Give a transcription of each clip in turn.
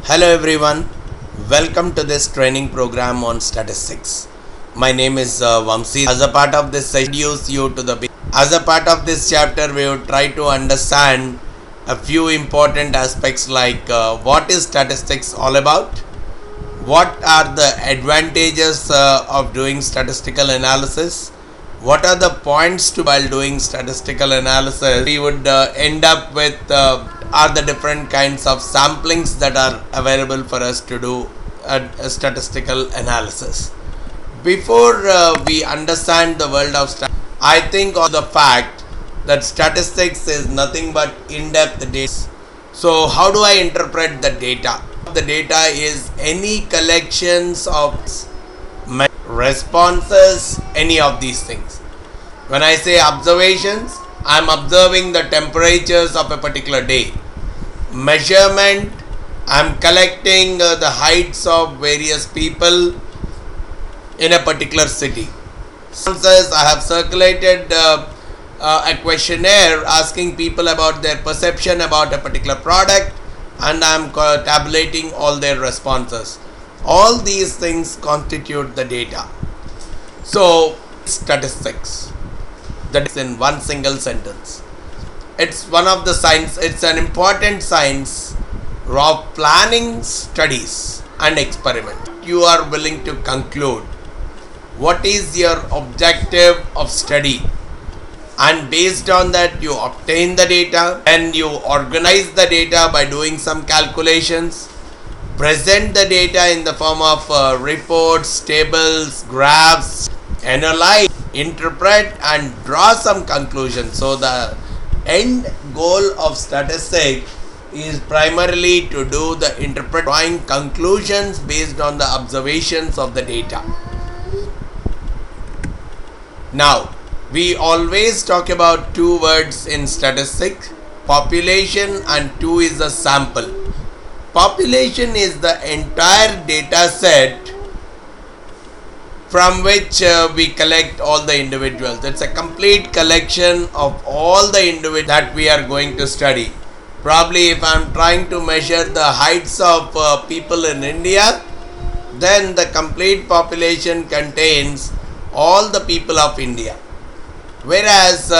Hello everyone, welcome to this training program on statistics. My name is Vamsi. As a part of this, I introduce you to the. As a part of this chapter, we will try to understand a few important aspects like what is statistics all about, what are the advantages of doing statistical analysis, what are the points to while doing statistical analysis. We would end up with are the different kinds of samplings that are available for us to do a statistical analysis. Before we understand the world of statistics, I think of the fact that statistics is nothing but in-depth data. So how do I interpret the data? The data is any collections of responses, any of these things. When I say observations, I am observing the temperatures of a particular day. Measurement, I am collecting the heights of various people in a particular city. I have circulated a questionnaire asking people about their perception about a particular product, and I am tabulating all their responses. All these things constitute the data. So, statistics. That is in one single sentence. It's one of the science, it's an important science of planning studies and experiment. You are willing to conclude what is your objective of study, and based on that you obtain the data and you organize the data by doing some calculations, present the data in the form of reports, tables, graphs, analyze, interpret and draw some conclusions. So the end goal of statistics is primarily to do the drawing conclusions based on the observations of the data. Now, we always talk about two words in statistics, population and two is the sample. Population is the entire data set from which we collect all the individuals. It's a complete collection of all the individuals that we are going to study. Probably if I am trying to measure the heights of people in India, then the complete population contains all the people of India. Whereas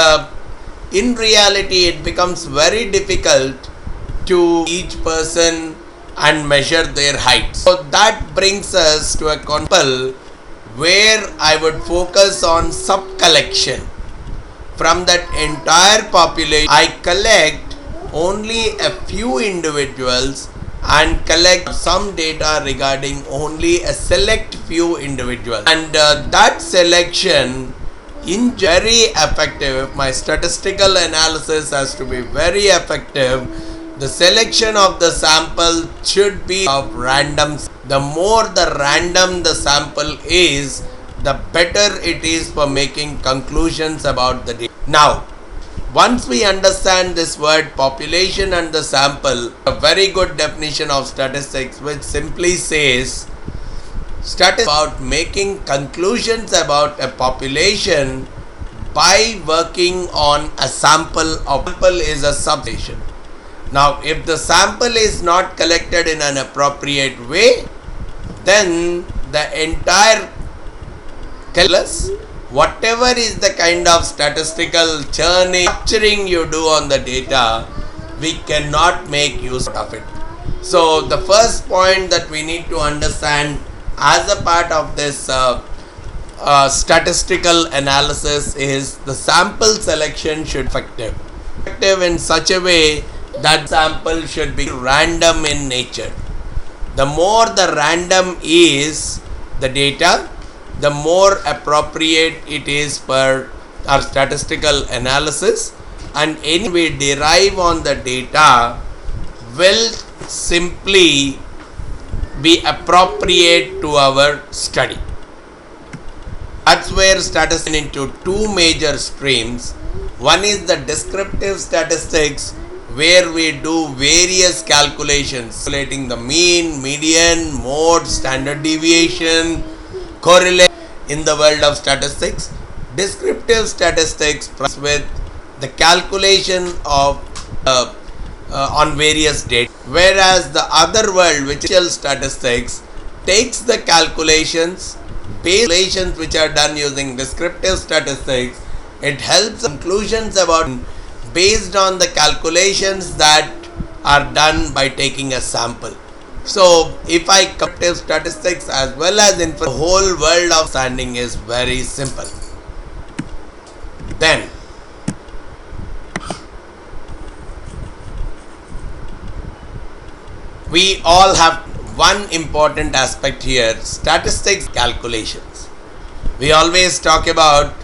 in reality it becomes very difficult to each person and measure their height. So that brings us to a concept where I would focus on sub-collection. From that entire population, I collect only a few individuals and collect some data regarding only a select few individuals. And that selection is very effective. If my statistical analysis has to be very effective, the selection of the sample should be of random. The more the random the sample is, the better it is for making conclusions about the data. Now, once we understand this word population and the sample, a very good definition of statistics which simply says statistics about making conclusions about a population by working on a sample. Sample is a subpopulation. Now, if the sample is not collected in an appropriate way, then the entire whatever is the kind of statistical churning, capturing you do on the data, we cannot make use of it. So, the first point that we need to understand as a part of this statistical analysis is the sample selection should be effective in such a way that sample should be random in nature. The more the random is the data, the more appropriate it is for our statistical analysis, and any we derive on the data will simply be appropriate to our study. That's where statistics into two major streams. One is the descriptive statistics, where we do various calculations, calculating the mean, median, mode, standard deviation, correlation in the world of statistics. Descriptive statistics with the calculation of on various data, whereas the other world, which is statistics, takes the calculations which are done using descriptive statistics. It helps conclusions about based on the calculations that are done by taking a sample. So if I compare statistics as well as the whole world of understanding is very simple. Then we all have one important aspect here: statistics calculations. We always talk about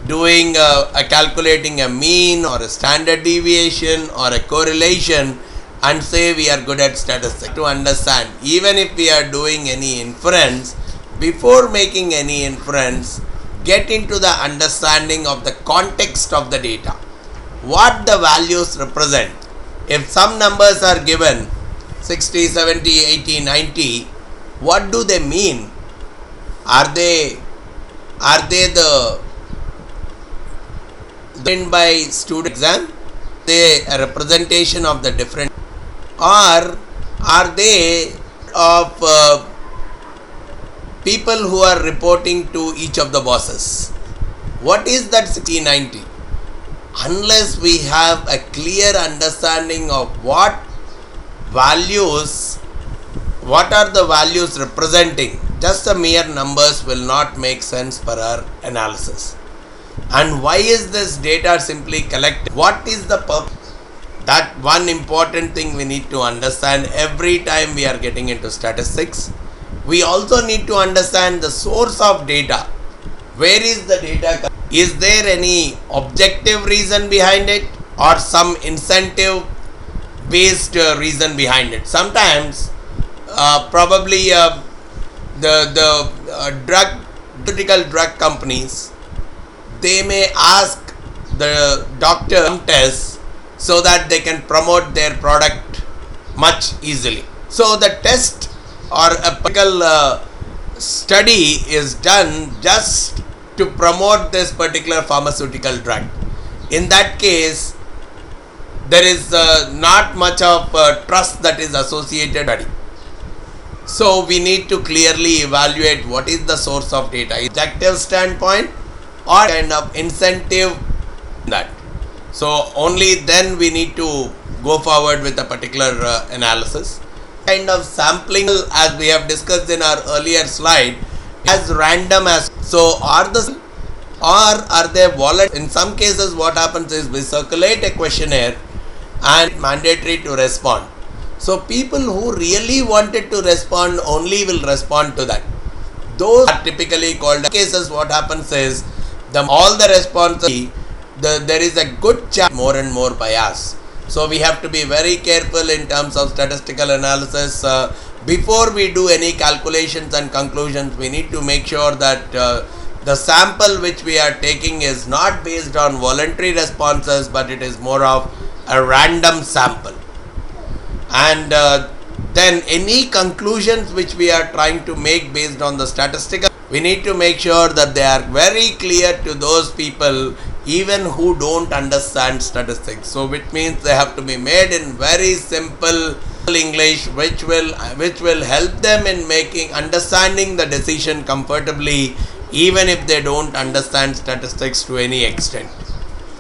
doing calculating a mean or a standard deviation or a correlation and say we are good at statistics. To understand, even if we are doing any inference, before making any inference, get into the understanding of the context of the data, what the values represent. If some numbers are given 60, 70, 80, 90, what do they mean? Are they the given by student exam? They a representation of the different, or are they of people who are reporting to each of the bosses? What is that 60, 90? Unless we have a clear understanding of what are the values representing, just the mere numbers will not make sense for our analysis. And why is this data simply collected? What is the purpose? That one important thing we need to understand every time we are getting into statistics. We also need to understand the source of data. Where is the data? Is there any objective reason behind it or some incentive based reason behind it? Sometimes probably the pharmaceutical drug companies, they may ask the doctor some tests so that they can promote their product much easily. So the test or a particular study is done just to promote this particular pharmaceutical drug. In that case, there is not much of trust that is associated with it. So we need to clearly evaluate what is the source of data, objective standpoint or kind of incentive that. So only then we need to go forward with a particular analysis. Kind of sampling, as we have discussed in our earlier slide, as random as so are they voluntary? In some cases what happens is we circulate a questionnaire and mandatory to respond. So people who really wanted to respond only will respond to that. Those are typically called cases. What happens is all the responses, there is a good chance more and more bias. So we have to be very careful in terms of statistical analysis. Before we do any calculations and conclusions, we need to make sure that the sample which we are taking is not based on voluntary responses, but it is more of a random sample. And then any conclusions which we are trying to make based on the statistical, we need to make sure that they are very clear to those people even who don't understand statistics. So which means they have to be made in very simple English, which will help them in understanding the decision comfortably, even if they don't understand statistics to any extent.